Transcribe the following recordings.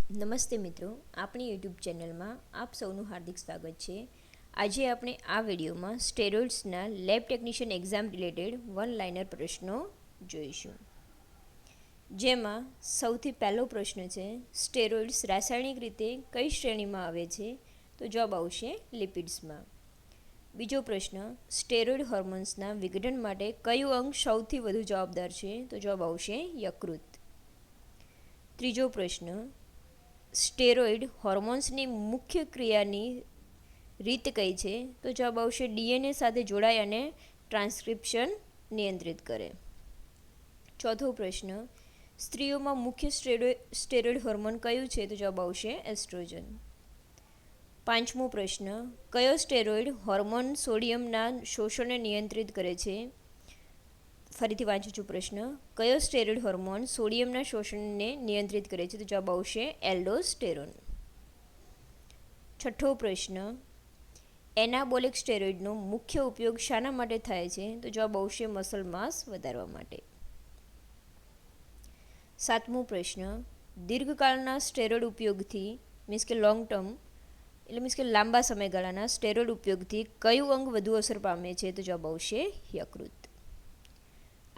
નમસ્તે મિત્રો, આપણી યુટ્યુબ ચેનલમાં આપ સૌનું હાર્દિક સ્વાગત છે. આજે આપણે આ વિડીયોમાં સ્ટેરોઇડ્સના lab technician exam related one liner પ્રશ્નો જોઈશું. જેમાં સૌથી પહેલો પ્રશ્ન છે, સ્ટેરોઇડ્સ રાસાયણિક રીતે કઈ શ્રેણીમાં આવે છે? તો જવાબ આવશે લિપિડ્સમાં. બીજો પ્રશ્ન, સ્ટેરોઇડ હોર્મોન્સના વિઘટન માટે કયું અંગ સૌથી વધુ જવાબદાર છે? તો જવાબ આવશે યકૃત. ત્રીજો પ્રશ્ન, સ્ટેરોઇડ હોર્મોન્સની મુખ્ય ક્રિયાની રીત કઈ છે? તો જવાબ આવશે ડીએનએ સાથે જોડાય અને ટ્રાન્સક્રિપ્શન નિયંત્રિત કરે. ચોથો પ્રશ્ન, સ્ત્રીઓમાં મુખ્ય સ્ટેરોઇડ હોર્મોન કયું છે? તો જવાબ આવશે એસ્ટ્રોજન. પાંચમો પ્રશ્ન, કયો સ્ટેરોઇડ હોર્મોન સોડિયમના શોષણને નિયંત્રિત કરે છે? ફરીથી વાંચું છું પ્રશ્ન, કયો સ્ટેરોઇડ હોર્મોન સોડિયમના શોષણને નિયંત્રિત કરે છે? તો જવાબ આવશે એલ્ડોસ્ટેરોન. છઠ્ઠો પ્રશ્ન, એનાબોલિક સ્ટેરોઇડનો મુખ્ય ઉપયોગ શાના માટે થાય છે? તો જવાબ આવશે મસલ માસ વધારવા માટે. સાતમો પ્રશ્ન, દીર્ઘકાળના સ્ટેરોઇડ ઉપયોગથી મીન્સ કે લોંગ ટર્મ મીન્સ કે લાંબા સમયગાળાના સ્ટેરોઇડ ઉપયોગથી કયું અંગ વધુ અસર પામે છે? તો જવાબ આવશે યકૃત.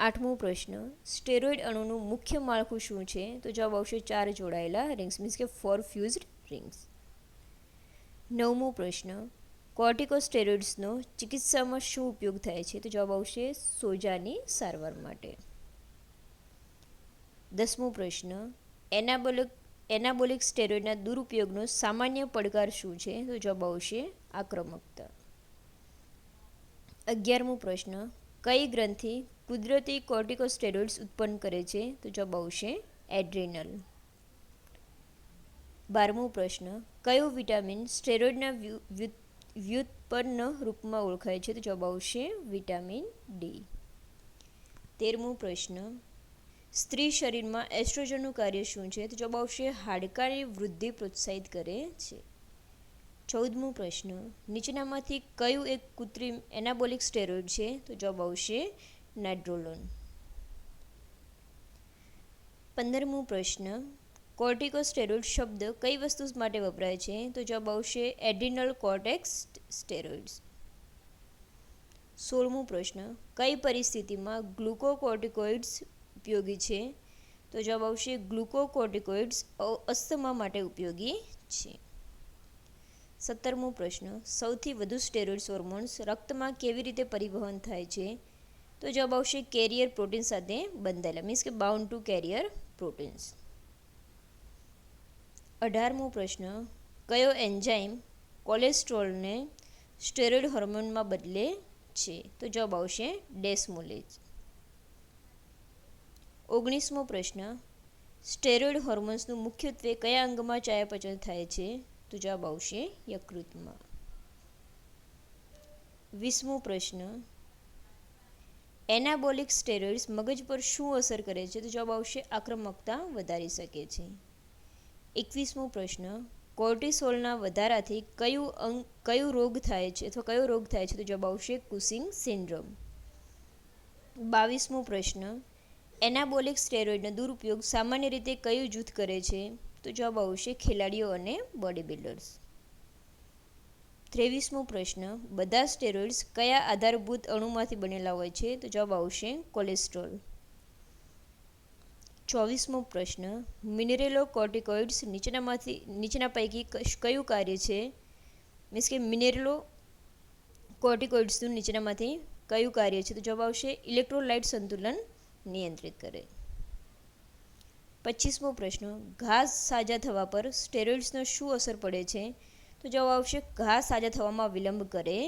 આઠમો પ્રશ્ન, સ્ટેરોઇડ અણુનું મુખ્ય માળખું શું છે? તો જવાબ આવશે 4 જોડાયેલા રિંગ્સ મીન્સ કે 4 ફ્યુઝડ રિંગ્સ. નવમો પ્રશ્ન, કોર્ટિકોસ્ટેરોઇડ્સનો ચિકિત્સામાં શું ઉપયોગ થાય છે? તો જવાબ આવશે સોજાની સારવાર માટે. 10મો પ્રશ્ન, એનાબોલિક સ્ટેરોઇડના દુરુપયોગનો સામાન્ય પડકાર શું છે? તો જવાબ આવશે આક્રમકતા. 11મો પ્રશ્ન, કઈ ગ્રંથિ કુદરતી કોર્ટિકોસ્ટેરોઇડ્સ ઉત્પન્ન કરે છે? તો જવાબ આવશે એડ્રિનલ. 12મો પ્રશ્ન, કયો વિટામિન સ્ટેરોઇડના વ્યુત્પન્ન રૂપમાં ઓળખાય છે? તો જવાબ આવશે વિટામિન ડી. 13મો પ્રશ્ન, સ્ત્રી શરીરમાં એસ્ટ્રોજનનું કાર્ય શું છે? તો જવાબ આવશે હાડકાની વૃદ્ધિ પ્રોત્સાહિત કરે છે. 14મો પ્રશ્ન, નીચેનામાંથી કયું એક કૃત્રિમ એનાબોલિક સ્ટેરોઇડ છે? તો જવાબ આવશે નાઇટ્રોલોન. 15મો પ્રશ્ન, કોર્ટિકોસ્ટેરોઇડ શબ્દ કઈ વસ્તુ માટે વપરાય છે? તો જવાબ આવશે એડ્રિનલ કોર્ટેક્સ સ્ટેરોઇડ્સ. 16મો પ્રશ્ન, કઈ પરિસ્થિતિમાં ગ્લુકોકોર્ટિકોઇડ્સ ઉપયોગી છે? તો જવાબ આવશે ગ્લુકોકોર્ટિકોઇડ્સ અસ્થમા માટે ઉપયોગી છે. 17મો પ્રશ્ન, સૌથી વધુ સ્ટેરોઇડ હોર્મોન્સ રક્તમાં કેવી રીતે પરિવહન થાય છે? તો જવાબ આવશે કેરિયર પ્રોટીન સાથે બંધાયેલા મીન્સ કે બાઉન્ડ ટુ કેરિયર પ્રોટીન્સ. 18મો પ્રશ્ન, કયો એન્ઝાઇમ કોલેસ્ટ્રોલને સ્ટેરોઇડ હોર્મોનમાં બદલે છે? તો જવાબ આવશે ડેસ્મોલેજ. 19મો પ્રશ્ન, સ્ટેરોઇડ હોર્મોન્સનું મુખ્યત્વે કયા અંગમાં ચયાપચય થાય છે? તો જવાબ આવશે યકૃતમાં. 20મો પ્રશ્ન, એનાબોલિક સ્ટેરોઇડ્સ મગજ પર શું અસર કરે છે? તો જવાબ આવશે આક્રમકતા વધારી શકે છે. 21મો પ્રશ્ન, કોર્ટિસોલના વધારાથી કયો રોગ થાય છે અથવા કયો રોગ થાય છે? તો જવાબ આવશે કુસિંગ સિન્ડ્રોમ. 22મો પ્રશ્ન, એનાબોલિક સ્ટેરોઇડનો દુરુપયોગ સામાન્ય રીતે કયું જૂથ કરે છે? તો જવાબ આવશે ખેલાડીઓ અને બોડી બિલ્ડર્સ. 23મો પ્રશ્ન, બધા સ્ટેરોઇડ્સ કયા આધારભૂત અણુમાંથી બનેલા હોય છે? તો જવાબ આવશે કોલેસ્ટ્રોલ. 24મો પ્રશ્ન, મિનરેલોકોર્ટિકોઇડ્સ નીચેના પૈકી કયું કાર્ય છે? મીન્સ કે મિનરેલોકોર્ટિકોઇડ્સનું નીચેનામાંથી કયું કાર્ય છે? તો જવાબ આવશે ઇલેક્ટ્રોલાઇટ સંતુલન નિયંત્રિત કરે. 25મો પ્રશ્ન, ઘા સાજા થવા પર સ્ટેરોઇડ્સનો શું અસર પડે છે? તો જવાબ આવશે ઘા સાજા થવામાં વિલંબ કરે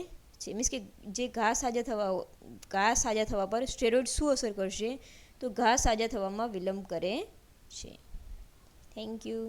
છે. મીન્સ કે જે ઘા સાજા થવા પર સ્ટેરોઇડ શું અસર કરશે? તો ઘા સાજા થવામાં વિલંબ કરે છે. Thank you.